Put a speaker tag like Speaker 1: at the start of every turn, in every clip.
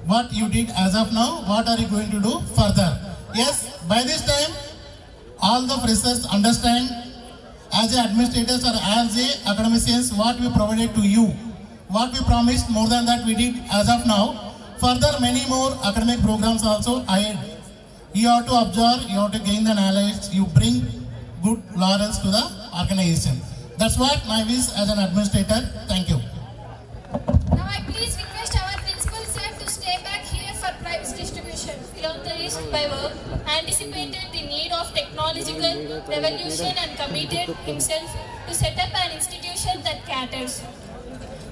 Speaker 1: what you did as of now, what are you going to do further. Yes, by this time, all the freshers understand as administrators or as academicians what we provided to you, what we promised, more than that we did as of now. Further, many more academic programs also ahead. You have to observe, you have to gain the knowledge, you bring good laurels to the organization. That's what my wish as an administrator. Thank you.
Speaker 2: Now I please request our principal sir to stay back here for prize distribution. Philanthropist by work, anticipated the need of technological revolution and committed himself to set up an institution that caters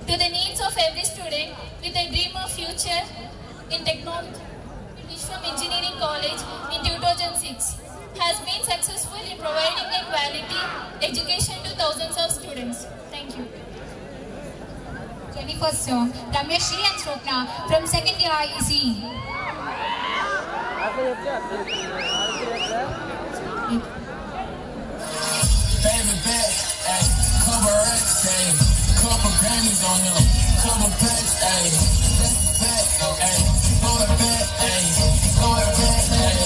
Speaker 2: to the needs of every student with a dream of future in technology. Vishwam Engineering College in 2006 has been successful in providing a quality education to thousands of students. Thank you.
Speaker 3: 21st song, Rameshri and Swapna from 2nd year IEC.
Speaker 4: Baby back, ayy, cover X, ayy, couple Grammys on him, couple packs, ayy, that's a fact, ayy, throw it back, ayy, throw it back, ayy.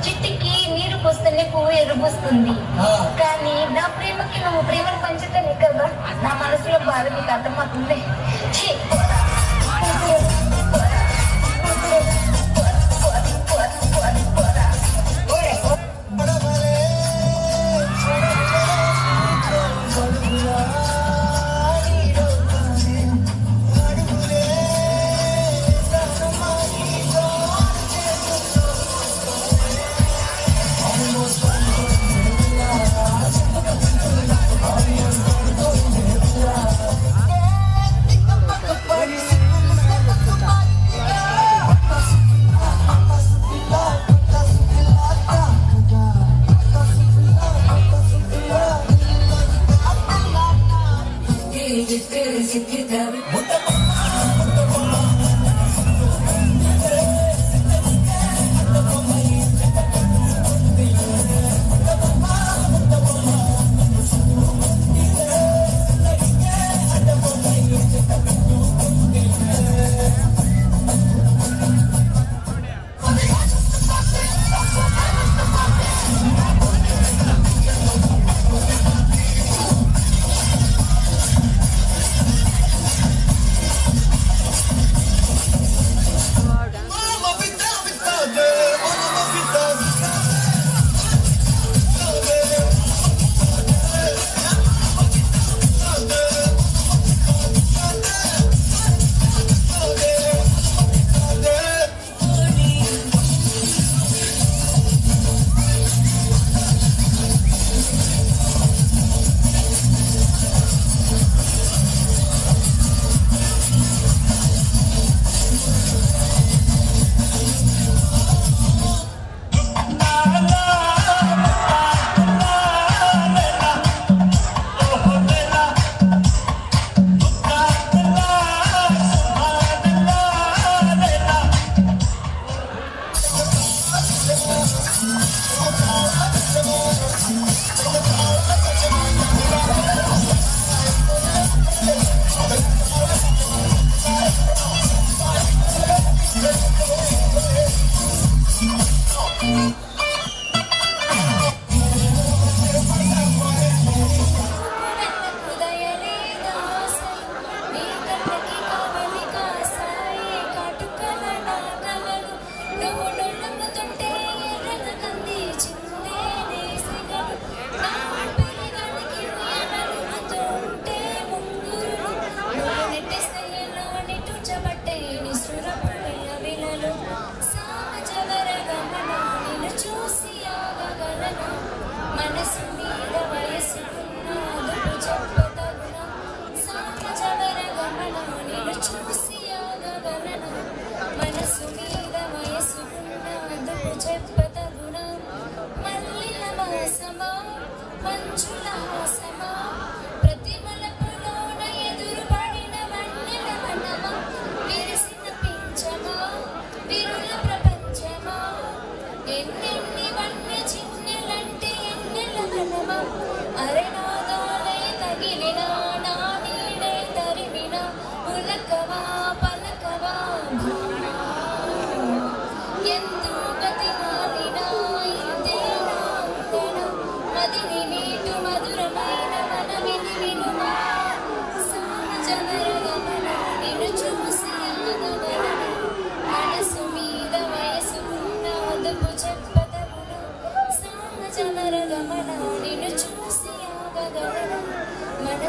Speaker 5: చిట్టికి నీరు పోస్తేనే పువ్వు ఎరుపుస్తుంది, కానీ నా ప్రేమకి నువ్వు ప్రేమను పంచితేనే కదా నా మనసులో బాధ నీకు అర్థమవుతుంది.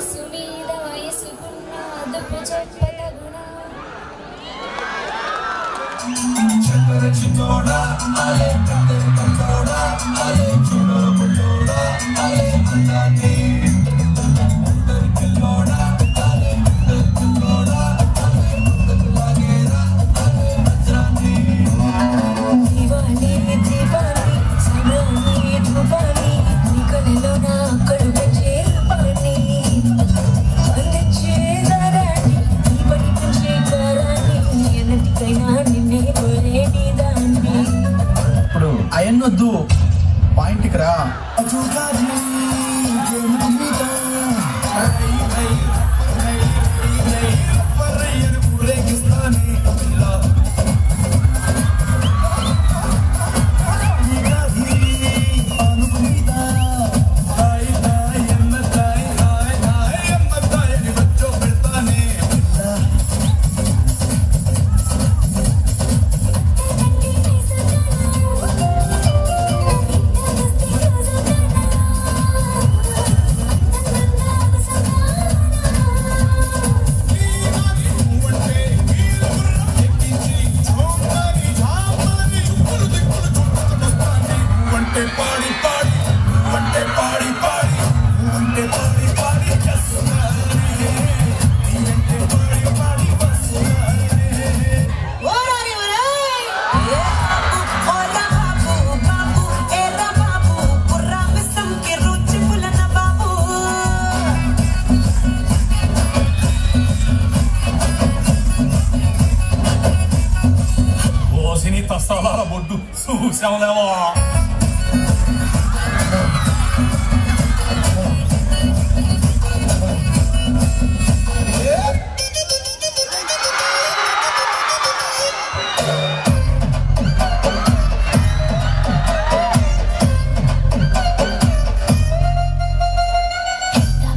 Speaker 2: మనసు మీద వయసుకున్న అదుపు చెప్పదగునా
Speaker 6: అయన్నొద్దు పాయింట్కి రా.
Speaker 7: Sala bodu susah lewat.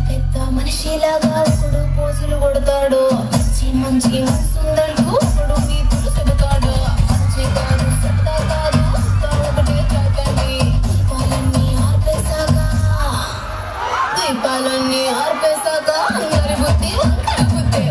Speaker 2: పెద్ద మనిషిలాగా ఒకడు పోజులు కొడతాడు మంచి మంచి మనసుందంటూ ఒకడు వీపులు చెబుతాడు మంచి కాదు సత్తా కాదు ఒకటే చాటండి దీపాలన్నీ ఆర్పేశాక అందరి బుద్ధి వంకర బుద్ధి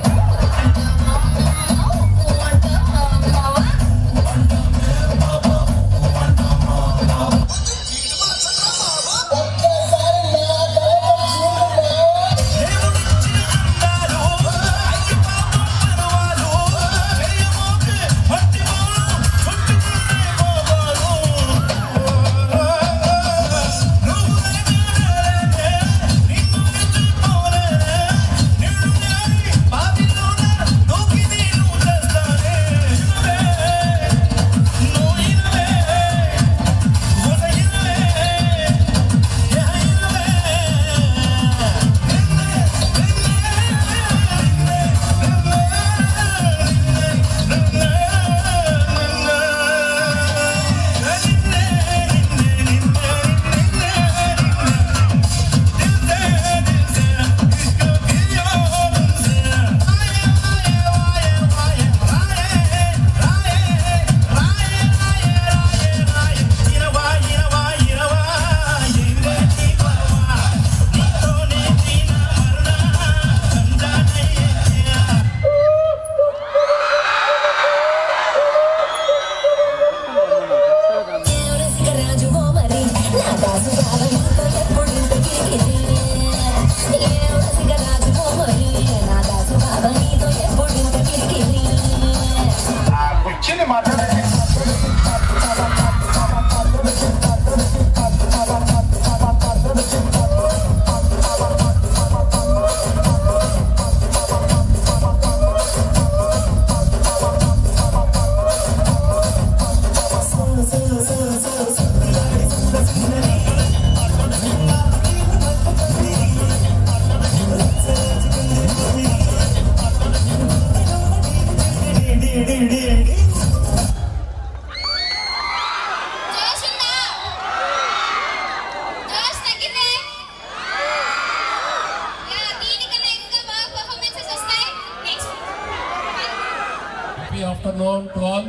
Speaker 8: Happy afternoon to all.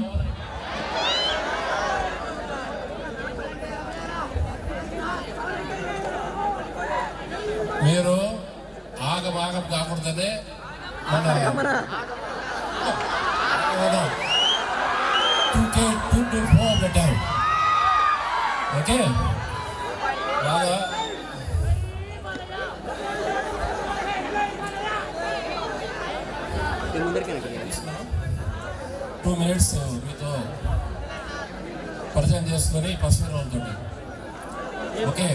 Speaker 8: మీరు ఆగం కాకూడదనే మన 2K224 పెట్టారు. ఓకే, బాగా 2 minutes మీతో పరిచయం చేసుకొని ఫస్ట్ ఉంటుంది. ఓకే,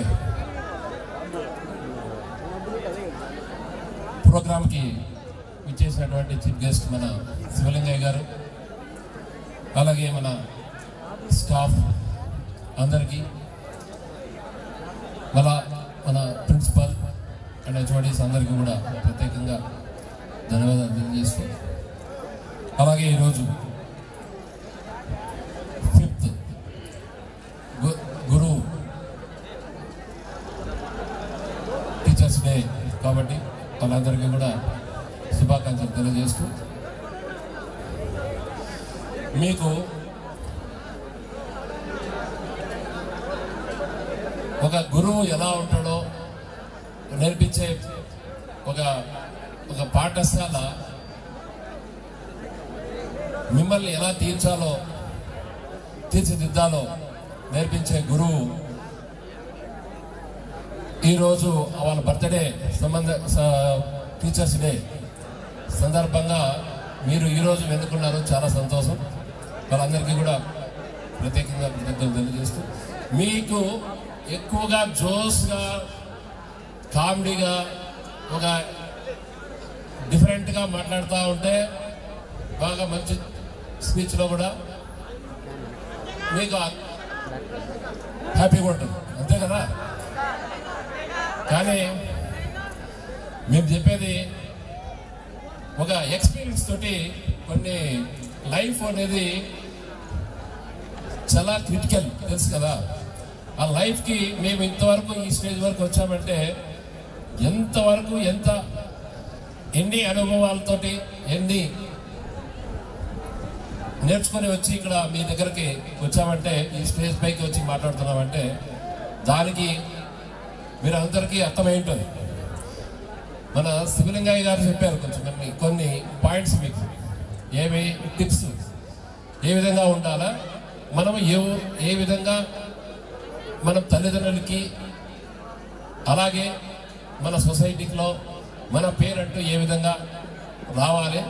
Speaker 8: ప్రోగ్రామ్కి ఇచ్చేసినటువంటి చీఫ్ గెస్ట్ మన శివలింగయ్య గారు, అలాగే మన స్టాఫ్ అందరికీ, మన ప్రిన్సిపల్ అండ్ హెచ్ఓడీస్ అందరికీ కూడా ప్రత్యేకంగా ధన్యవాదాలు తెలియజేస్తూ, అలాగే ఈరోజు 5th గురు టీచర్స్ డే కాబట్టి వాళ్ళందరికీ కూడా శుభాకాంక్షలు తెలియజేస్తూ, మీకు ఒక గురువు ఎలా ఉంటాడో నేర్పించే ఒక పాఠశాల మిమ్మల్ని ఎలా తీర్చిదిద్దాలో నేర్పించే గురువు ఈరోజు వాళ్ళ బర్త్డే టీచర్స్ డే సందర్భంగా మీరు ఈరోజు వెనుకున్నారు. చాలా సంతోషం. వాళ్ళందరికీ కూడా ప్రత్యేకంగా కృతజ్ఞతలు తెలియజేస్తూ, మీకు ఎక్కువగా జోస్గా కామెడీగా ఒక డిఫరెంట్గా మాట్లాడుతూ ఉంటే బాగా మంచి స్పీచ్లో కూడా మీకు హ్యాపీగా ఉంటుంది, అంతే కదా. కానీ మేము చెప్పేది ఒక ఎక్స్పీరియన్స్ తోటి కొన్ని లైఫ్ అనేది చాలా క్రిటికల్, తెలుసు కదా. ఆ లైఫ్కి మేము ఇంతవరకు ఈ స్టేజ్ వరకు వచ్చామంటే ఎన్ని అనుభవాలతోటి ఎన్ని నేర్చుకొని వచ్చి ఇక్కడ మీ దగ్గరికి వచ్చామంటే, ఈ స్టేజ్ పైకి వచ్చి మాట్లాడుతున్నామంటే దానికి మీరు అందరికీ అర్థమైంటుంది. మన శివలింగయ్య గారు చెప్పారు కొన్ని పాయింట్స్ మీకు, ఏమి టిప్స్, ఏ విధంగా ఉండాలా, మనం ఏ విధంగా మన తల్లిదండ్రులకి అలాగే మన సొసైటీలో మన పేరంటూ ఏ విధంగా రావాలి,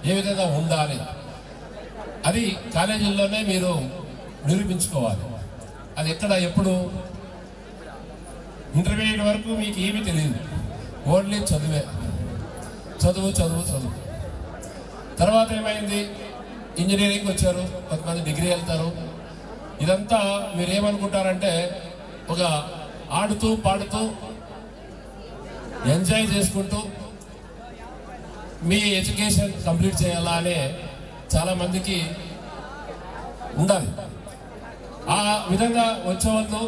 Speaker 8: ఏ విధంగా ఉండాలి, అది కాలేజీల్లోనే మీరు నిరూపించుకోవాలి. అది ఎక్కడ ఎప్పుడు ఇంటర్మీడియట్ వరకు మీకు ఏమీ తెలియదు, ఓన్లీ చదువే, చదువు. తర్వాత ఏమైంది, ఇంజనీరింగ్ వచ్చారు, కొంతమంది డిగ్రీ వెళ్తారు. ఇదంతా మీరు ఏమనుకుంటారంటే ఒక ఆడుతూ పాడుతూ ఎంజాయ్ చేసుకుంటూ మీ ఎడ్యుకేషన్ కంప్లీట్ చేయాలా అనే చాలా మందికి ఉండాలి. ఆ విధంగా వచ్చేవాళ్ళు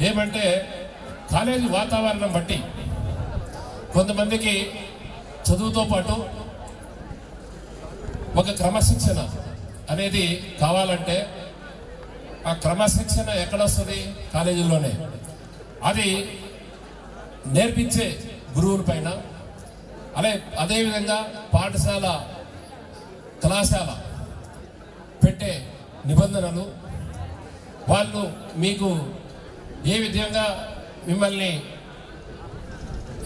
Speaker 8: ఏమంటే కాలేజీ వాతావరణం బట్టి కొంతమందికి చదువుతో పాటు ఒక క్రమశిక్షణ అనేది కావాలంటే ఆ క్రమశిక్షణ ఎక్కడొస్తుంది, కాలేజీల్లోనే. అది నేర్పించే గురువుల పైన, అదేవిధంగా పాఠశాల కళాశాల పెట్టే నిబంధనలు, వాళ్ళు మీకు ఏ విధంగా మిమ్మల్ని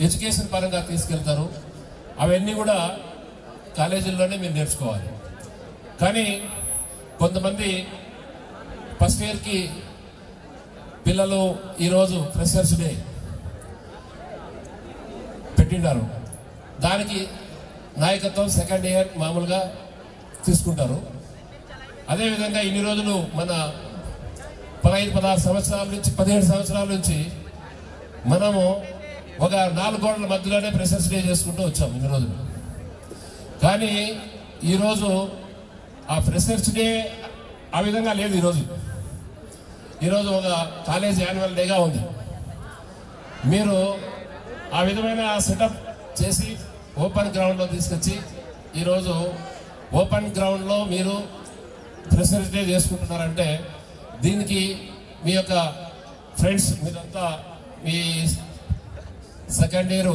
Speaker 8: ఎడ్యుకేషన్ పరంగా తీసుకెళ్తారు, అవన్నీ కూడా కాలేజీల్లోనే మీరు నేర్చుకోవాలి. కానీ కొంతమంది ఫస్ట్ ఇయర్కి పిల్లలు ఈరోజు ఫ్రెషర్స్ డే పెట్టిండారు, దానికి నాయకత్వం సెకండ్ ఇయర్ మామూలుగా తీసుకుంటారు. అదేవిధంగా ఇన్ని రోజులు మన 15-16 సంవత్సరాల నుంచి 17 సంవత్సరాల నుంచి మనము ఒక 4 గోడల మధ్యలోనే ఫ్రెషర్స్ డే చేసుకుంటూ వచ్చాము ఇన్ని రోజులు. కానీ ఈరోజు ఆ ఫ్రెషర్స్ డే ఆ విధంగా లేదు. ఈరోజు ఒక కాలేజ్ యాన్యువల్ డేగా ఉంది. మీరు ఆ విధమైన సెటప్ చేసి ఓపెన్ గ్రౌండ్లో తీసుకొచ్చి ఈరోజు ఓపెన్ గ్రౌండ్లో మీరు ఫ్రెషర్స్ డే చేసుకుంటున్నారంటే దీనికి మీ యొక్క ఫ్రెండ్స్ మీరంతా మీ సెకండ్ ఇయర్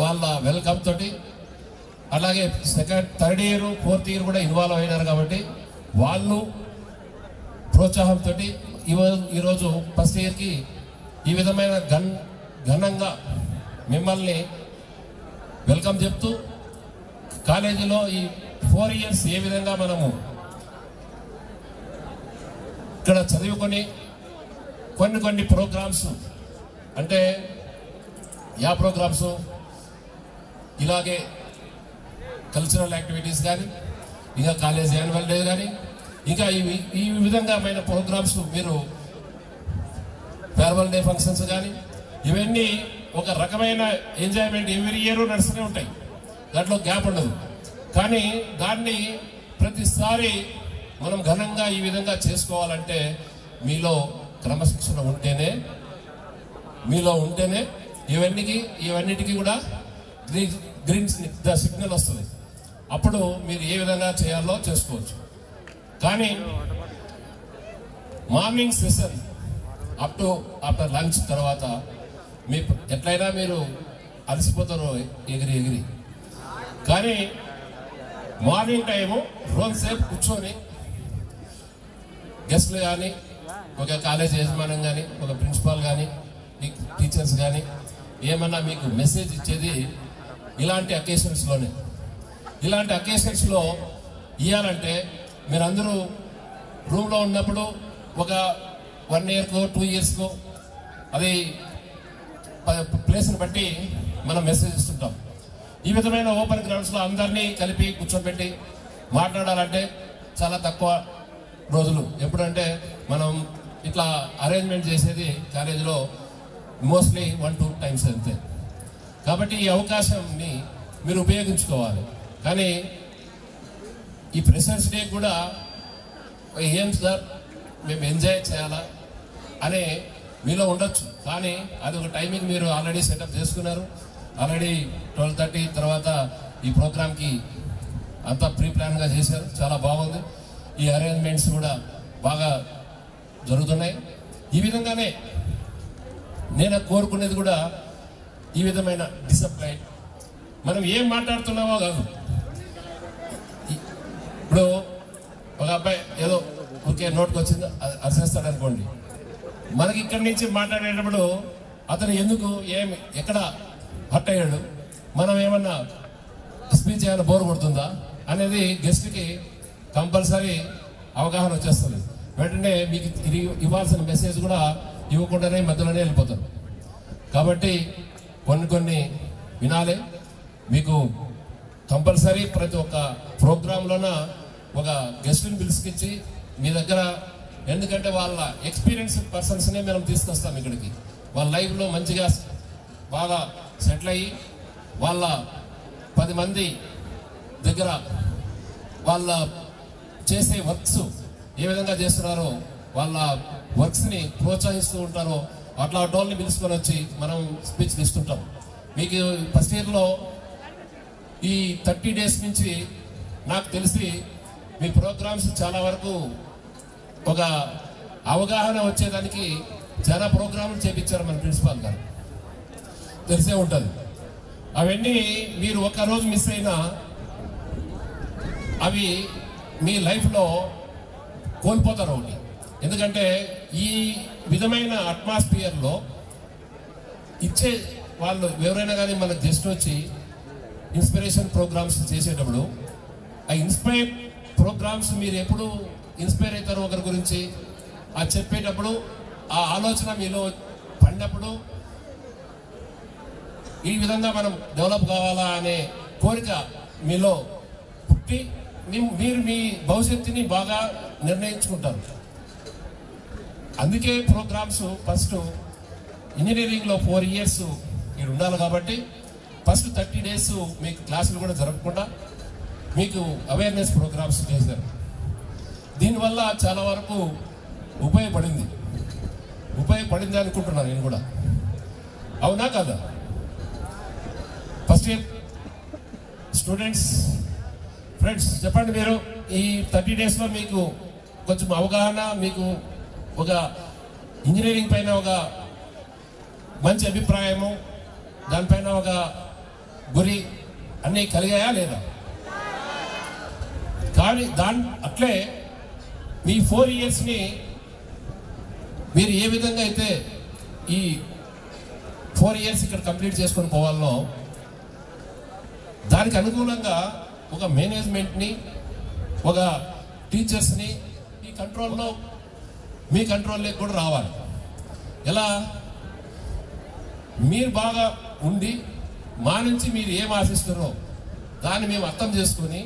Speaker 8: వాళ్ళ వెల్కమ్ తోటి, అలాగే second third year fourth year కూడా ఇన్వాల్వ్ అయినారు కాబట్టి వాళ్ళు ప్రోత్సాహంతో ఈరోజు ఫస్ట్ ఇయర్కి ఈ విధమైన ఘనంగా మిమ్మల్ని వెల్కమ్ చెప్తూ కాలేజీలో ఈ 4 ఇయర్స్ ఏ విధంగా మనము ఇక్కడ చదువుకొని కొన్ని ప్రోగ్రామ్స్ అంటే ప్రోగ్రామ్స్ ఇలాగే కల్చరల్ యాక్టివిటీస్ కానీ ఇంకా కాలేజ్ యాన్యువల్ డే కానీ ఇంకా ఈ విధంగా ప్రోగ్రామ్స్ మీరు ఫేర్వెల్ డే ఫంక్షన్స్ కానీ ఇవన్నీ ఒక రకమైన ఎంజాయ్మెంట్ ఎవ్రీ ఇయర్ నడుస్తూనే ఉంటాయి, దాంట్లో గ్యాప్ ఉండదు. కానీ దాన్ని ప్రతిసారి మనం ఘనంగా ఈ విధంగా చేసుకోవాలంటే మీలో క్రమశిక్షణ ఉంటేనే ఇవన్నిటికీ కూడా గ్రీన్ సిగ్నల్ వస్తుంది. అప్పుడు మీరు ఏ విధంగా చేయాలో చేసుకోవచ్చు. కానీ మార్నింగ్ సెషన్ ఆఫ్టర్ లంచ్ తర్వాత మీ ఎట్లయినా మీరు అలసిపోతారు ఎగిరి. కానీ మార్నింగ్ టైము రోజుసేపు కూర్చొని గెస్ట్లు కానీ, ఒక కాలేజ్ యజమానం కానీ, ఒక ప్రిన్సిపాల్ కానీ, టీచర్స్ కానీ ఏమన్నా మీకు మెసేజ్ ఇచ్చేది ఇలాంటి అకేషన్స్లోనే. ఇలాంటి అకేషన్స్లో ఇవ్వాలంటే మీరందరూ రూమ్లో ఉన్నప్పుడు ఒక 1 ఇయర్కో 2 ఇయర్స్కో అది ప్లేస్ని బట్టి మనం మెసేజ్ ఇస్తుంటాం. ఈ విధమైన ఓపెన్ గ్రౌండ్స్లో అందరినీ కలిపి కూర్చోబెట్టి మాట్లాడాలంటే చాలా తక్కువ రోజులు. ఎప్పుడంటే మనం ఇట్లా అరేంజ్మెంట్ చేసేది కాలేజీలో మోస్ట్లీ 1-2 టైమ్స్ అంతే. కాబట్టి ఈ అవకాశాన్ని మీరు ఉపయోగించుకోవాలి. కానీ ఈ ఫ్రెషర్స్ డే కూడా ఏం సార్ మేము ఎంజాయ్ చేయాలా అనే మీలో ఉండొచ్చు. కానీ అది ఒక టైమింగ్ మీరు ఆల్రెడీ సెటప్ చేసుకున్నారు. ఆల్రెడీ 12:30 తర్వాత ఈ ప్రోగ్రామ్కి అంతా ప్రీ ప్లాన్గా చేశారు. చాలా బాగుంది. ఈ అరేంజ్మెంట్స్ కూడా బాగా జరుగుతున్నాయి. ఈ విధంగానే నేను కోరుకునేది కూడా ఈ విధమైన డిసిప్లైన్. మనం ఏం మాట్లాడుతున్నామో కాదు. ఇప్పుడు ఒక అబ్బాయి ఏదో ఓకే నోట్కి వచ్చిందో అరిసేస్తాడు అనుకోండి, మనకి ఇక్కడి నుంచి మాట్లాడేటప్పుడు అతను ఎందుకు ఎక్కడ హర్ట్ అయ్యాడు, మనం ఏమన్నా స్పీచ్ ఏమైనా బోర్ కొడుతుందా అనేది గెస్ట్కి కంపల్సరీ అవగాహన వచ్చేస్తుంది. వెంటనే మీకు ఇవ్వాల్సిన మెసేజ్ కూడా ఇవ్వకుండానే మధ్యలోనే వెళ్ళిపోతారు. కాబట్టి కొన్ని వినాలి. మీకు కంపల్సరీ ప్రతి ఒక్క ప్రోగ్రాంలోన ఒక గెస్ట్ని పిలుచుకొచ్చి మీ దగ్గర, ఎందుకంటే వాళ్ళ ఎక్స్పీరియన్స్ పర్సన్స్నే మనం తీసుకొస్తాం ఇక్కడికి. వాళ్ళ లైఫ్లో మంచిగా బాగా సెటిల్ అయ్యి వాళ్ళ 10 మంది దగ్గర వాళ్ళ చేసే వర్క్స్ ఏ విధంగా చేస్తున్నారో, వాళ్ళ వర్క్స్ని ప్రోత్సహిస్తూ ఉంటారో అట్లా టోల్ని పిలుచుకొని వచ్చి మనం స్పీచ్ ఇస్తుంటాం. మీకు ఫస్ట్ ఇయర్లో ఈ 30 డేస్ నుంచి నాకు తెలిసి మీ ప్రోగ్రామ్స్ చాలా వరకు ఒక అవగాహన వచ్చేదానికి చాలా ప్రోగ్రాములు చేపించారు మన ప్రిన్సిపాల్ గారు, తెలిసే ఉంటుంది. అవన్నీ మీరు ఒక్కరోజు మిస్ అయినా అవి మీ లైఫ్లో కోల్పోతారు ఒకటి. ఎందుకంటే ఈ విధమైన అట్మాస్ఫియర్లో ఇచ్చే వాళ్ళు ఎవరైనా కానీ మనకు జస్ట్ వచ్చి ఇన్స్పిరేషన్ ప్రోగ్రామ్స్ చేసేటప్పుడు ఆ ఇన్స్పైర్ ప్రోగ్రామ్స్ మీరు ఎప్పుడు ఇన్స్పైర్ అవుతారో ఒకరి గురించి ఆ చెప్పేటప్పుడు ఆ ఆలోచన మీలో పడినప్పుడు ఈ విధంగా మనం డెవలప్ కావాలా అనే కోరిక మీలో పుట్టి మీరు మీ భవిష్యత్తుని బాగా నిర్ణయించుకుంటారు. అందుకే ప్రోగ్రామ్స్ ఫస్ట్ ఇంజనీరింగ్లో 4 ఇయర్స్ మీరు ఉండాలి. కాబట్టి ఫస్ట్ 30 డేస్ మీకు క్లాసులు కూడా జరగకుండా మీకు అవేర్నెస్ ప్రోగ్రామ్స్ చేశారు. దీనివల్ల చాలా వరకు ఉపయోగపడింది అనుకుంటున్నాను నేను కూడా. అవునా కదా? ఫస్ట్ ఇయర్ స్టూడెంట్స్ ఫ్రెండ్స్ చెప్పండి, మీరు ఈ 30 డేస్లో మీకు కొంచెం అవగాహన, మీకు ఒక ఇంజనీరింగ్ పైన ఒక మంచి అభిప్రాయము, దానిపైన ఒక గురి అన్నీ కలిగాయా లేదా? కానీ అట్లే మీ 4 ఇయర్స్ని మీరు ఏ విధంగా అయితే ఈ 4 ఇయర్స్ ఇక్కడ కంప్లీట్ చేసుకొని పోవాలనో దానికి అనుకూలంగా ఒక మేనేజ్మెంట్ని, ఒక టీచర్స్ని ఈ కంట్రోల్లో, మీ కంట్రోల్లోకి కూడా రావాలి. ఎలా? మీరు బాగా ఉండి మా నుంచి మీరు ఏం ఆశిస్తున్నారో దాన్ని మేము అర్థం చేసుకొని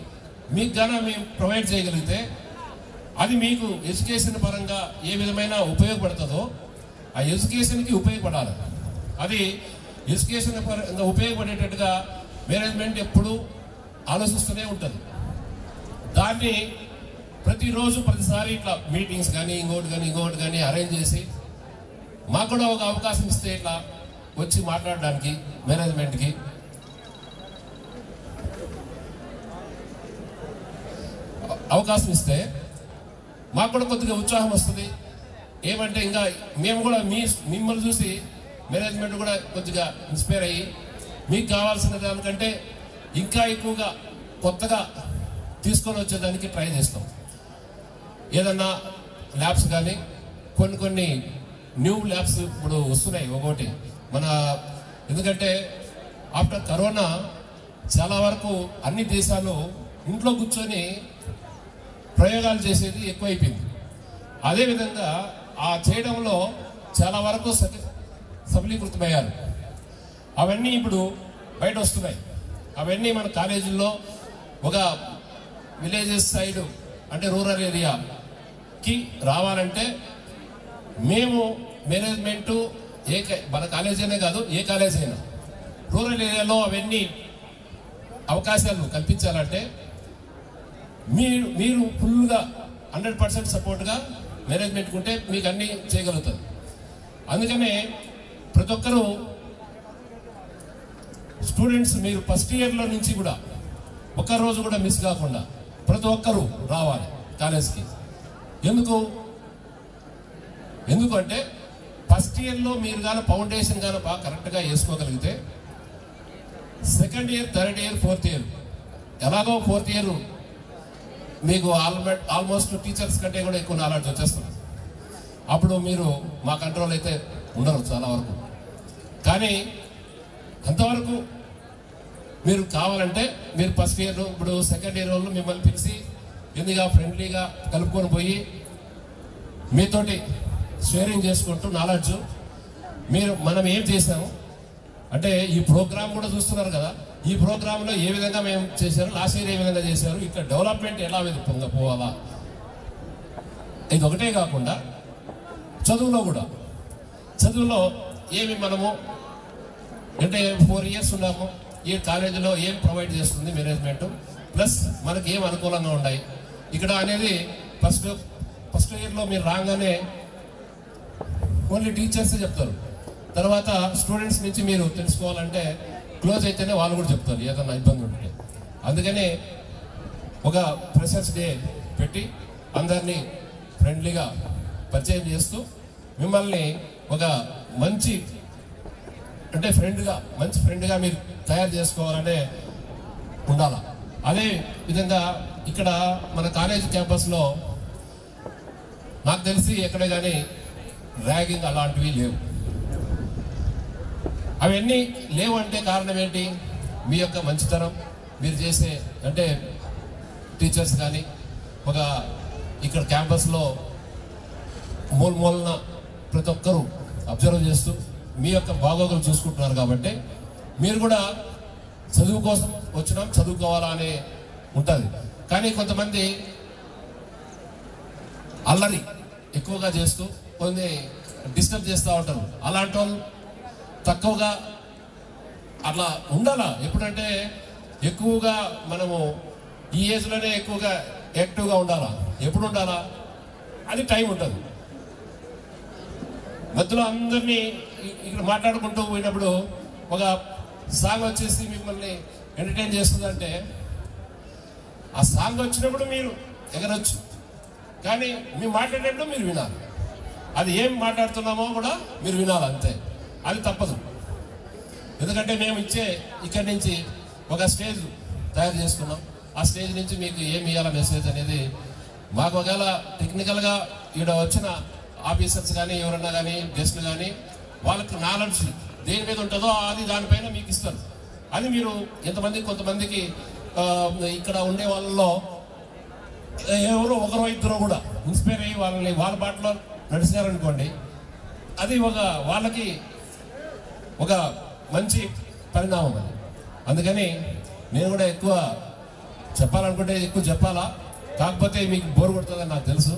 Speaker 8: మీకు గాన మేము ప్రొవైడ్ చేయగలిగితే అది మీకు ఎడ్యుకేషన్ పరంగా ఏ విధమైన ఉపయోగపడుతుందో ఆ ఎడ్యుకేషన్కి ఉపయోగపడాలి. అది ఎడ్యుకేషన్ పరంగా ఉపయోగపడేటట్టుగా మేనేజ్మెంట్ ఎప్పుడూ ఆలోచిస్తూనే ఉంటుంది. దాన్ని ప్రతిరోజు ప్రతిసారి ఇట్లా మీటింగ్స్ కానీ ఇంకోటి కానీ అరేంజ్ చేసి మాకు కూడా ఒక అవకాశం ఇస్తే ఇట్లా వచ్చి మాట్లాడడానికి మేనేజ్మెంట్కి అవకాశం ఇస్తే మాకు కూడా కొద్దిగా ఉత్సాహం వస్తుంది. ఏమంటే ఇంకా మేము కూడా మిమ్మల్ని చూసి మేనేజ్మెంట్ కూడా కొద్దిగా ఇన్స్పైర్ అయ్యి మీకు కావాల్సిన దానికంటే ఇంకా ఎక్కువగా కొత్తగా తీసుకొని వచ్చేదానికి ట్రై చేస్తాం. ఏదన్నా ల్యాబ్స్ కానీ కొన్ని న్యూ ల్యాబ్స్ ఇప్పుడు వస్తున్నాయి ఒకటి మన. ఎందుకంటే ఆఫ్టర్ కరోనా చాలా వరకు అన్ని దేశాలు ఇంట్లో కూర్చొని ప్రయోగాలు చేసేది ఎక్కువైపోయింది. అదేవిధంగా ఆ చేయడంలో చాలా వరకు సఫలీకృతమయ్యారు. అవన్నీ ఇప్పుడు బయట వస్తున్నాయి. అవన్నీ మన కాలేజీల్లో ఒక విలేజెస్ సైడ్ అంటే రూరల్ ఏరియాకి రావాలంటే మేము మేనేజ్మెంటు మన కాలేజీ అనే కాదు, ఏ కాలేజీ అయినా రూరల్ ఏరియాలో అవన్నీ అవకాశాలు కల్పించాలంటే మీరు ఫుల్గా 100% సపోర్ట్గా మేనేజ్మెంట్ ఉంటే మీకు అన్నీ చేయగలుగుతారు. అందుకనే ప్రతి ఒక్కరూ స్టూడెంట్స్ మీరు ఫస్ట్ ఇయర్లో నుంచి కూడా ఒక్కరోజు కూడా మిస్ కాకుండా ప్రతి ఒక్కరూ రావాలి కాలేజ్కి. ఎందుకంటే ఫస్ట్ ఇయర్లో మీరు కానీ ఫౌండేషన్ కానీ బాగా కరెక్ట్గా వేసుకోగలిగితే second year, third year, fourth year ఎలాగో ఫోర్త్ ఇయర్ మీకు ఆల్మోస్ట్ టీచర్స్ కంటే కూడా ఎక్కువ నాలెడ్జ్ వచ్చేస్తుంది. అప్పుడు మీరు మా కంట్రోల్ అయితే ఉండరు చాలా వరకు. కానీ అంతవరకు మీరు కావాలంటే మీరు ఫస్ట్ ఇయర్, ఇప్పుడు సెకండ్ ఇయర్ వాళ్ళు మిమ్మల్ని పిలిచి ఎందుగా ఫ్రెండ్లీగా కలుపుకొని పోయి మీతోటి షేరింగ్ చేసుకుంటూ నాలెడ్జ్ మనం ఏం చేసాము అంటే ఈ ప్రోగ్రామ్ కూడా చూస్తున్నారు కదా. ఈ ప్రోగ్రాంలో ఏ విధంగా మేము చేశారు, లాస్ట్ ఇయర్ ఏ విధంగా చేశారు, ఇక్కడ డెవలప్మెంట్ ఎలా పోవాలా, ఇది ఒకటే కాకుండా చదువులో ఏమి మనము అంటే 4 ఇయర్స్ ఉన్నాము, ఈ కాలేజీలో ఏం ప్రొవైడ్ చేస్తుంది మేనేజ్మెంట్, ప్లస్ మనకి ఏం అనుకూలంగా ఉన్నాయి ఇక్కడ అనేది ఫస్ట్ ఇయర్లో మీరు రాగానే ఓన్లీ టీచర్సే చెప్తారు. తర్వాత స్టూడెంట్స్ నుంచి మీరు తెలుసుకోవాలంటే క్లోజ్ అయితేనే వాళ్ళు కూడా చెప్తారు ఏదన్నా ఇబ్బంది ఉంటే. అందుకనే ఒక ఫ్రెషర్స్ డే పెట్టి అందరినీ ఫ్రెండ్లీగా పరిచయం చేస్తూ మిమ్మల్ని ఒక మంచి ఫ్రెండ్గా మీరు తయారు చేసుకోవాలంటే ఉండాల. అదే విధంగా ఇక్కడ మన కాలేజ్ క్యాంపస్లో నాకు తెలిసి ఎక్కడే కానీ ర్యాగింగ్ అలాంటివి లేవు. అవన్నీ లేవు అంటే కారణం ఏంటి? మీ యొక్క మంచితనం, మీరు చేసే అంటే టీచర్స్ కానీ ఒక ఇక్కడ క్యాంపస్లో మూలన ప్రతి ఒక్కరూ అబ్జర్వ్ చేస్తూ మీ యొక్క బాగోగులు చూసుకుంటున్నారు. కాబట్టి మీరు కూడా చదువు కోసం వచ్చినాం, చదువుకోవాలా అనే ఉంటుంది. కానీ కొంతమంది అల్లరి ఎక్కువగా చేస్తూ కొన్ని డిస్టర్బ్ చేస్తూ ఉంటారు. అలాంటి వాళ్ళు తక్కువగా అట్లా ఉండాలా. ఎప్పుడంటే ఎక్కువగా మనము ఈ ఏజ్లోనే ఎక్కువగా యాక్టివ్గా ఉండాలా. ఎప్పుడు ఉండాలా? అది టైం ఉంటుంది. మధ్యలో అందరినీ ఇక్కడ మాట్లాడుకుంటూ పోయినప్పుడు ఒక సాంగ్ వచ్చేసి మిమ్మల్ని ఎంటర్టైన్ చేస్తుందంటే ఆ సాంగ్ వచ్చినప్పుడు మీరు ఎగరొచ్చు, కానీ మేము మాట్లాడేటప్పుడు మీరు వినాలి. అది ఏం మాట్లాడుతున్నామో కూడా మీరు వినాలి, అంతే. అది తప్పదు. ఎందుకంటే మేము ఇక్కడి నుంచి ఒక స్టేజ్ తయారు చేసుకున్నాం. ఆ స్టేజ్ నుంచి మీకు ఏమి ఇవ్వాల మెసేజ్ అనేది మాకు ఒకవేళ టెక్నికల్గా ఇక్కడ వచ్చిన ఆఫీసర్స్ కానీ ఎవరన్నా కానీ గెస్ట్లు కానీ వాళ్ళకి నాలెడ్జ్ దేని మీద ఉంటుందో అది దానిపైన మీకు ఇస్తారు. అది మీరు కొంతమందికి ఇక్కడ ఉండే వాళ్ళలో ఎవరో ఒకరో ఇద్దరు కూడా ఇన్స్పైర్ అయ్యి వాళ్ళ బాటలో నడిచినారనుకోండి, అది వాళ్ళకి ఒక మంచి పరిణామం అది. అందుకని నేను కూడా ఎక్కువ చెప్పాలనుకుంటే ఎక్కువ చెప్పాలా, కాకపోతే మీకు బోర్ కొడుతుందని నాకు తెలుసు.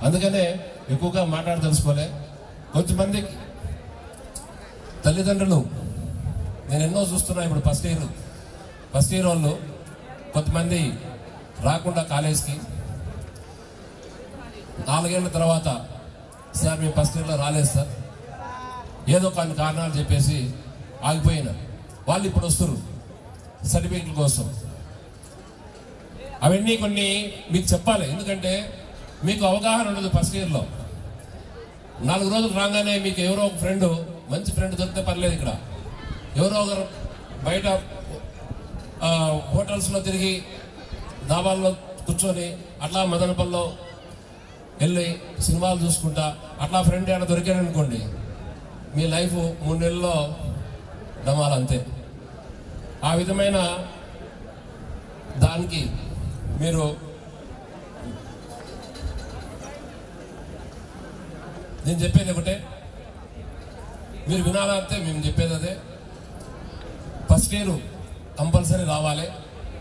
Speaker 8: అందుకనే ఎక్కువగా తెలుసుకోలే. కొంతమంది తల్లిదండ్రులు నేను ఎన్నో చూస్తున్నా. ఇప్పుడు ఫస్ట్ ఇయర్ వాళ్ళు కొంతమంది రాకుండా కాలేజ్కి 4 ఏళ్ల తర్వాత, సార్ మేము ఫస్ట్ ఇయర్లో రాలేదు సార్, ఏదో కొన్ని కారణాలు చెప్పేసి ఆగిపోయిన వాళ్ళు ఇప్పుడు వస్తారు సర్టిఫికెట్ల కోసం. అవన్నీ కొన్ని మీకు చెప్పాలి, ఎందుకంటే మీకు అవగాహన ఉండదు. ఫస్ట్ ఇయర్లో 4 రోజులు రాగానే మీకు ఎవరో ఒక మంచి ఫ్రెండ్ దొరికితే పర్లేదు. ఇక్కడ ఎవరో ఒకరు బయట హోటల్స్లో తిరిగి దాబాల్లో కూర్చొని అట్లా మదనపల్లిలో వెళ్ళి సినిమాలు చూసుకుంటా అట్లా ఫ్రెండ్ ఏమైనా దొరికాడు అనుకోండి, మీ లైఫ్ 3 నెలల్లో డమాలంతే. ఆ విధమైన దానికి మీరు నేను చెప్పేది ఒకటే, మీరు వినాలంటే మేము చెప్పేది అదే. ఫస్ట్ ఇయర్ కంపల్సరీ రావాలి.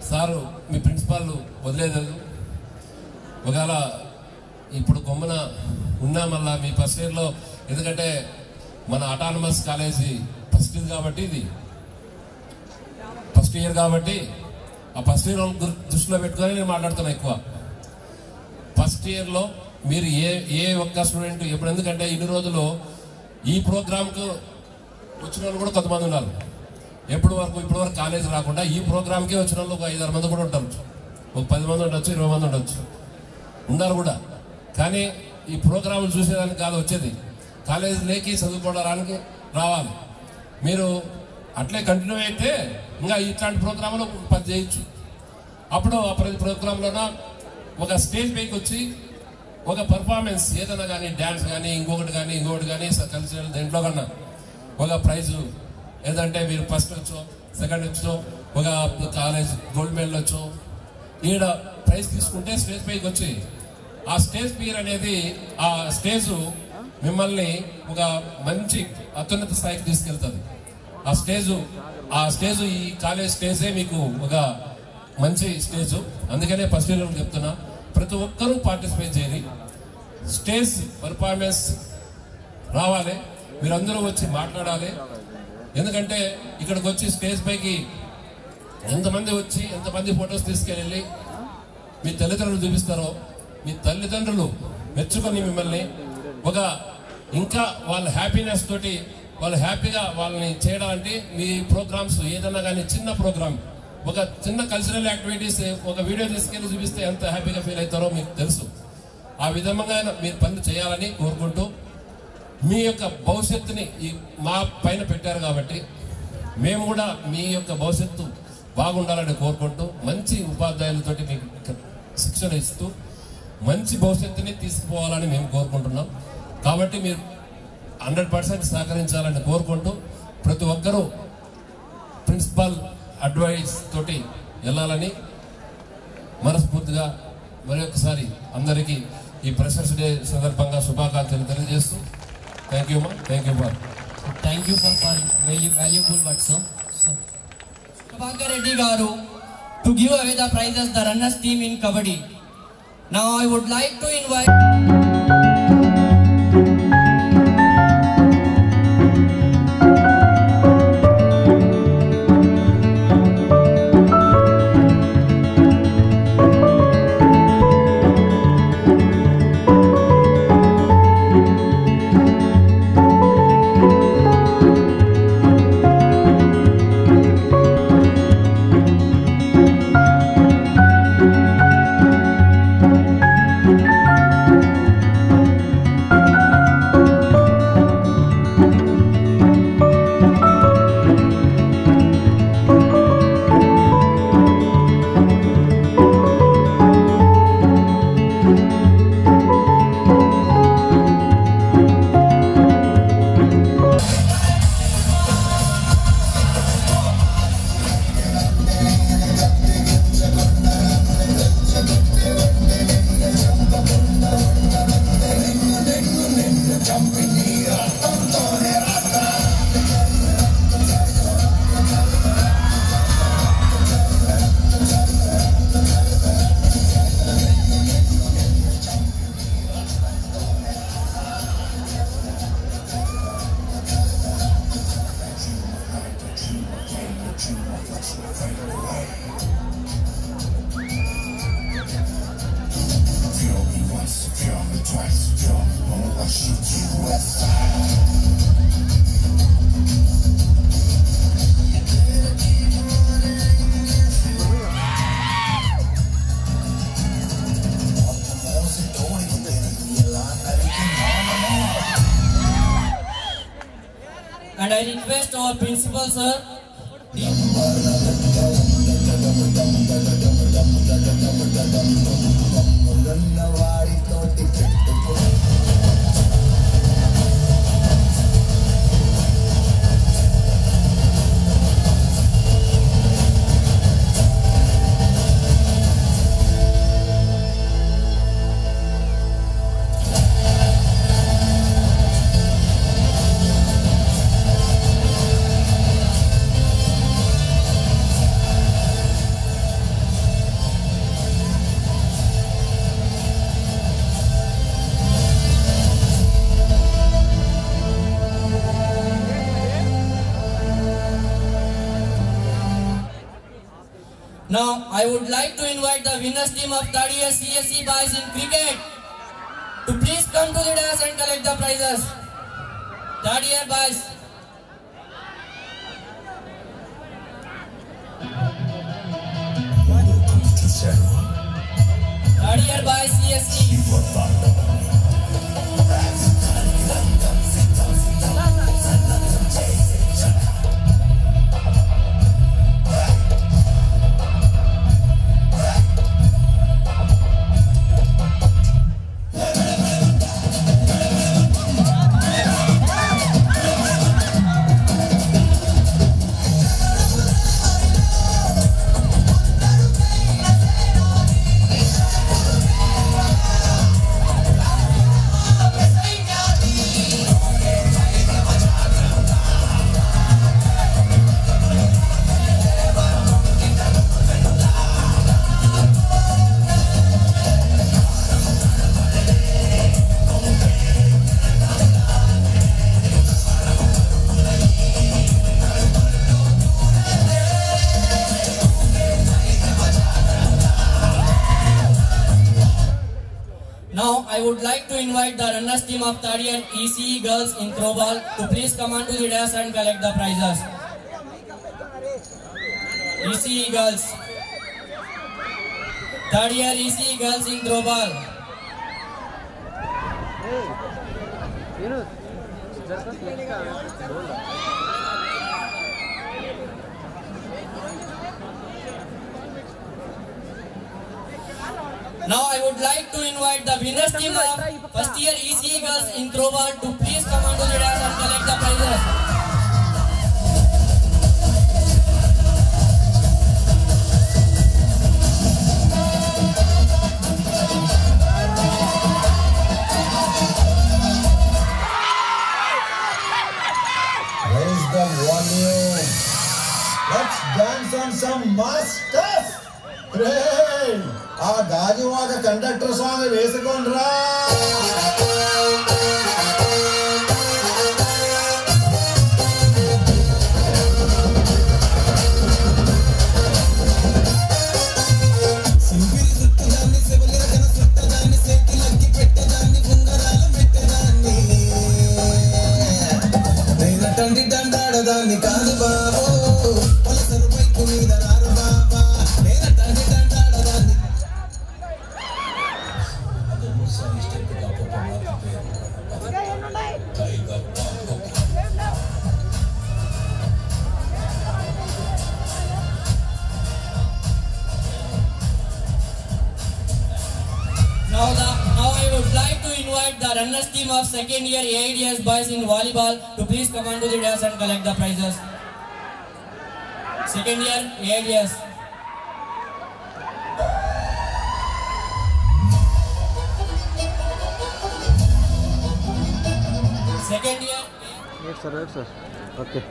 Speaker 8: సారు మీ ప్రిన్సిపాల్ వదిలేదు. ఒకవేళ ఇప్పుడు కొమ్మన ఉన్నా మళ్ళా మీ ఫస్ట్ ఇయర్లో, ఎందుకంటే మన అటానమస్ కాలేజీ ఫస్ట్ ఇయర్ కాబట్టి, ఇది ఫస్ట్ ఇయర్ కాబట్టి ఆ ఫస్ట్ ఇయర్ దృష్టిలో పెట్టుకొని నేను మాట్లాడుతున్నా ఎక్కువ. ఫస్ట్ ఇయర్లో మీరు ఏ ఒక్క స్టూడెంట్ ఎప్పుడు, ఎందుకంటే ఇన్ని రోజులు ఈ ప్రోగ్రామ్కు వచ్చిన వాళ్ళు కూడా కొంతమంది ఉన్నారు. ఇప్పటి వరకు కాలేజీ రాకుండా ఈ ప్రోగ్రామ్కే వచ్చిన వాళ్ళు ఒక 5-6 మంది కూడా ఉంటారు. ఒక 10 మంది ఉండొచ్చు, 20 మంది ఉండొచ్చు, ఉన్నారు కూడా. కానీ ఈ ప్రోగ్రాములు చూసేదానికి కాదు వచ్చేది, కాలేజీ లేకి చదువుకోవడానికి రావాలి. మీరు అట్లే కంటిన్యూ అయితే ఇంకా ఇట్లాంటి ప్రోగ్రాంలో 10 చేయొచ్చు. అప్పుడు ఆ ప్రతి ప్రోగ్రాంలోన ఒక స్టేజ్ పైకి వచ్చి ఒక పర్ఫార్మెన్స్ ఏదైనా కానీ, డ్యాన్స్ కానీ, ఇంకొకటి కానీ కల్చరల్ దేంట్లో కన్నా ఒక ప్రైజు, ఏదంటే మీరు ఫస్ట్ వచ్చో సెకండ్ వచ్చో ఒక కాలేజ్ గోల్డ్ మెడల్ వచ్చో ఈడ ప్రైజ్ తీసుకుంటే స్టేజ్ పైకి వచ్చి ఆ స్టేజ్ ఫియర్ అనేది, ఆ స్టేజ్ మిమ్మల్ని ఒక మంచి అత్యున్నత స్థాయికి తీసుకెళ్తుంది. ఆ స్టేజ్ ఈ కాలేజ్ స్టేజే మీకు ఒక మంచి స్టేజ్. అందుకనే ఫస్ట్ ఇయర్ చెప్తున్నా, ప్రతి ఒక్కరూ పార్టిసిపేట్ చేయాలి. స్టేజ్ పర్ఫార్మెన్స్ రావాలి, మీరందరూ వచ్చి మాట్లాడాలి. ఎందుకంటే ఇక్కడికి వచ్చి స్టేజ్ పైకి ఎంతమంది ఫొటోస్ తీసుకెళ్ళి మీ తల్లిదండ్రులు చూపిస్తారో, మీ తల్లిదండ్రులు మెచ్చుకొని మిమ్మల్ని ఒక ఇంకా వాళ్ళ హ్యాపీనెస్ తోటి వాళ్ళు హ్యాపీగా వాళ్ళని చేయడానికి మీ ప్రోగ్రామ్స్ ఏదైనా కానీ చిన్న ప్రోగ్రామ్, ఒక చిన్న కల్చరల్ యాక్టివిటీస్ ఒక వీడియో తీసుకెళ్లి చూపిస్తే ఎంత హ్యాపీగా ఫీల్ అవుతారో మీకు తెలుసు. ఆ విధంగా మీరు పనులు చేయాలని కోరుకుంటూ, మీ యొక్క భవిష్యత్తుని మా పైన పెట్టారు కాబట్టి మేము కూడా మీ యొక్క భవిష్యత్తు బాగుండాలని కోరుకుంటూ, మంచి ఉపాధ్యాయులతోటి మీకు శిక్షణ ఇస్తూ మంచి భవిష్యత్తుని తీసుకుపోవాలని మేము కోరుకుంటున్నాం. కాబట్టి మీరు 100% సహకరించాలని కోరుకుంటూ, ప్రతి ఒక్కరూ ప్రిన్సిపల్ అడ్వైస్ తోటి వెళ్ళాలని మనస్ఫూర్తిగా మరొకసారి అందరికీ ఈ ఫ్రెషర్స్ డే సందర్భంగా శుభాకాంక్షలు తెలియజేస్తూ thank you for
Speaker 9: valuable words, sir. Prabhakar Reddy garu to give away the prizes the runners team in Kabaddi. Now I would like to invite And I request our principal sir. Now, I would like to invite the winners team of 3rd year CSE boys in cricket to please come to the dais and collect the prizes. 3rd year boys. Third year boys CSE. Now, I would like to invite the runners team of 3rd year ECE girls in throwball to please come on to the dais and collect the prizes. ECE girls. 3rd year ECE girls in throwball. Now I would like to invite the winners team of 1st year ECE girls in throwball to please come on to the dais and collect the prizes.
Speaker 10: Raise the volume. Let's dance on some mass stuff. Great. ఆ Gajuwaka conductor song వేసుకోండిరా. Single చుట్టదాన్ని సెవలిరకన చుట్టదాన్ని సేకిలకి పెట్టదాన్ని ఉంగరాల పెట్టదాన్ని నేను తండ్రి దండాడదాన్ని కాదు బాబు Pulsar bike మీద రారు బాబా నేను తండ్రి దండాడదాన్ని.
Speaker 9: Now I would like to invite the runners team of 2nd year AIDS boys in volleyball to please come on to the dais and collect the prizes. 2nd year AIDS. Second year.
Speaker 11: Yes sir, yes sir. Okay.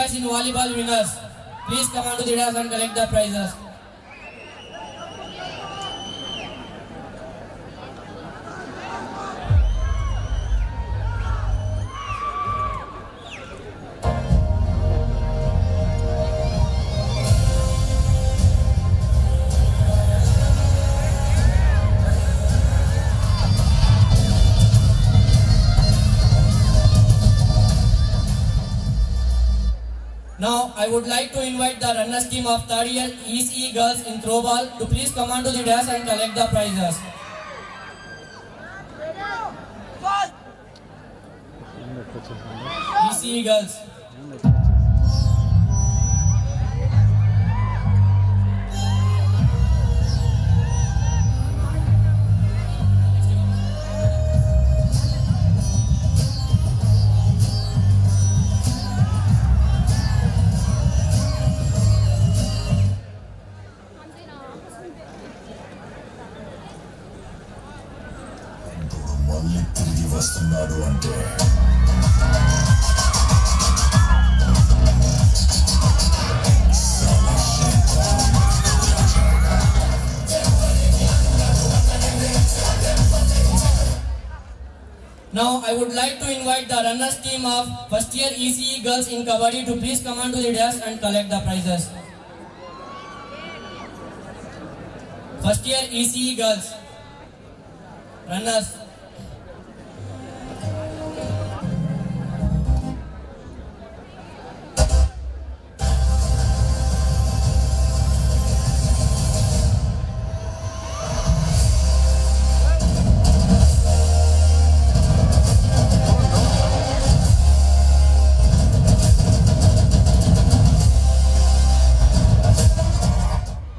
Speaker 9: boys in volleyball winners, please come on to the dais and collect the prizes. Now, I would like to invite the runners team of 3rd year ECE girls in throwball to please come on to the dais and collect the prizes. ECE girls.
Speaker 12: వస్తున్నాడు అంటే
Speaker 9: Now, I would like to invite the runners team of 1st year ECE girls in Kabaddi to please come on to the dais and collect the prizes. 1st year ECE girls. Runners.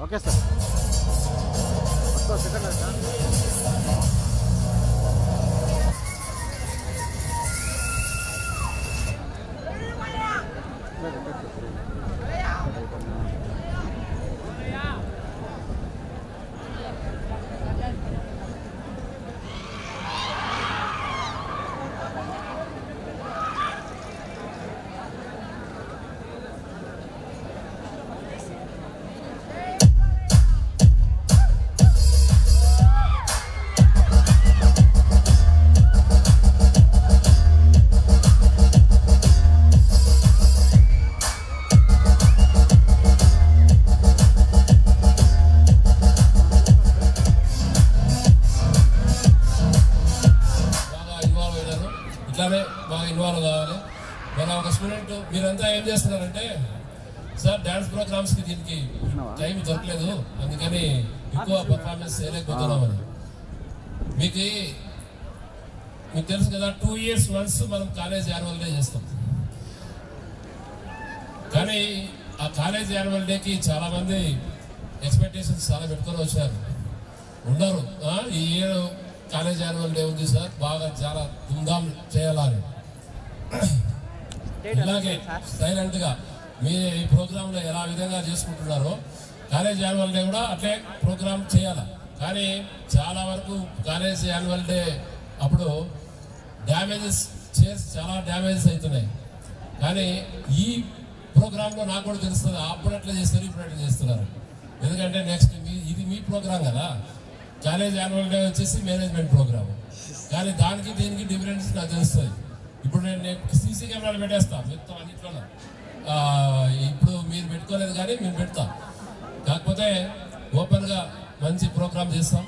Speaker 11: Okay, sir. Let's go, second sir.
Speaker 8: బాగా involve కావాలి. మన ఒక student మీరంతా ఏం చేస్తున్నారంటే sir dance ప్రోగ్రామ్స్కి దీనికి time దొరకలేదు, అందుకని ఎక్కువ పర్ఫార్మెన్స్ చేయలేకపోతున్నామని. మీకు తెలుసు కదా, 2 years once మనం కాలేజ్ యాన్యువల్ డే చేస్తాం. కానీ ఆ కాలేజ్ యాన్యువల్ డేకి చాలామంది ఎక్స్పెక్టేషన్స్ చాలా పెట్టుకొని వచ్చారు ఉన్నారు. ఈ ఇయర్ కాలేజ్ యాన్యువల్ డే ఉంది సార్, బాగా చాలా ధూమ్ధామ్ చేయాలని. ఇలాగే సైలెంట్గా మీ ఈ ప్రోగ్రాంలో ఎలా విధంగా చేసుకుంటున్నారో కాలేజ్ యాన్యువల్ డే కూడా అట్లే ప్రోగ్రామ్ చేయాలి. కానీ చాలా వరకు కాలేజ్ యాన్యువల్ డే అప్పుడు డ్యామేజెస్ చాలా డ్యామేజెస్ అవుతున్నాయి. కానీ ఈ ప్రోగ్రాంలో నాకు కూడా తెలుస్తుంది అప్పుడు ఎట్లా చేస్తారు ఇప్పుడు ఎట్లా చేస్తున్నారు. ఎందుకంటే నెక్స్ట్ ఇది మీ ప్రోగ్రాం కదా, కాలేజ్ యాన్యువల్ డే వచ్చేసి మేనేజ్మెంట్ ప్రోగ్రామ్. కానీ దానికి దీనికి డిఫరెన్స్ నాకు తెలుస్తుంది. ఇప్పుడు నేను సీసీ కెమెరాలు పెట్టేస్తాను మొత్తం అన్నింటిలో. ఇప్పుడు మీరు పెట్టుకోలేదు కానీ మేము పెడతాం. కాకపోతే ఓపెన్గా మంచి ప్రోగ్రామ్ చేస్తాం.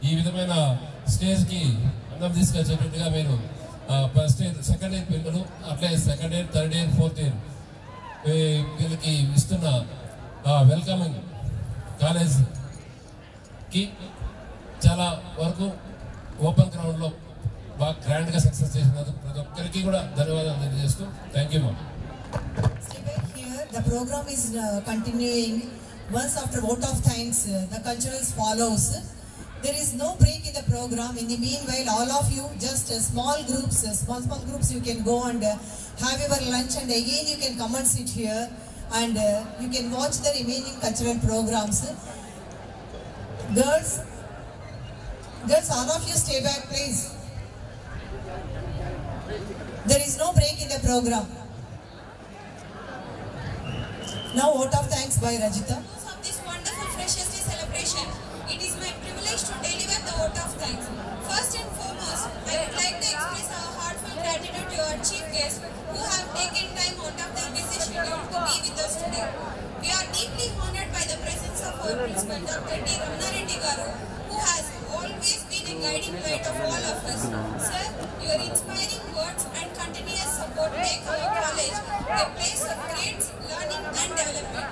Speaker 8: ఈ విధమైన స్టేజ్కి అందరం తీసుకొచ్చేటట్టుగా మీరు ఫస్ట్ ఇయర్ సెకండ్ ఇయర్ పిల్లలు అట్లే second year third year fourth year వీళ్ళకి ఇస్తున్న వెల్కమింగ్ కాలేజ్కి చాలా వరకు ఓపెన్ గ్రౌండ్లో బాగా గ్రాండ్గా సక్సెస్ చేసినందుకు ప్రతి ఒక్కరికి కూడా ధన్యవాదాలు తెలియజేస్తూ thank you ma'am.
Speaker 13: The program is continuing. Once after vote of thanks, the culturals follows. There is no break in the program. In the meanwhile, all of you just small groups, you can go and have your lunch, and again you can come and sit here and you can watch the remaining cultural programs. Girls, all of you stay back, please. There is no break in the program. Now vote of thanks by Rajita.
Speaker 12: Of this wonderful Freshers' Day celebration, it is my privilege to deliver the vote of thanks. First and foremost, I would like to express our heartfelt gratitude to our chief guests who have taken time out of their busy schedule to be with us today. We are deeply honored by the presence of our principal, Dr. D. Ramna Reddy Garu, who has always been a guiding light of all of us. Sir, your inspiring words and continuous support make our college a place of great learning and development.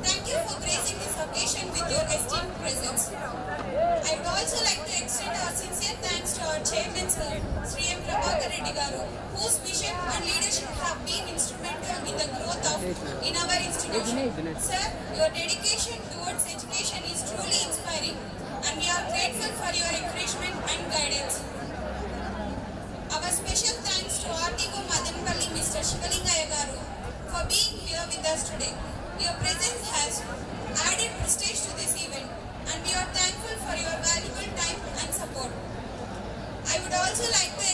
Speaker 12: Thank you for gracing this occasion with your esteemed presence. I would also like to extend our sincere thanks to our chairman, Sir, Sri M. Prabhakar Reddy Garu, whose vision and leadership have been instrumental in the growth of in our institution. Sir, your dedication towards education is truly inspiring, and we are grateful for your encouragement and guidance. Our special thanks to RTO Madanpalli, Mr. Shivalingaya Garu, for being here with us today. Your presence has added prestige to this event, and we are thankful for your valuable time and support. I would also like to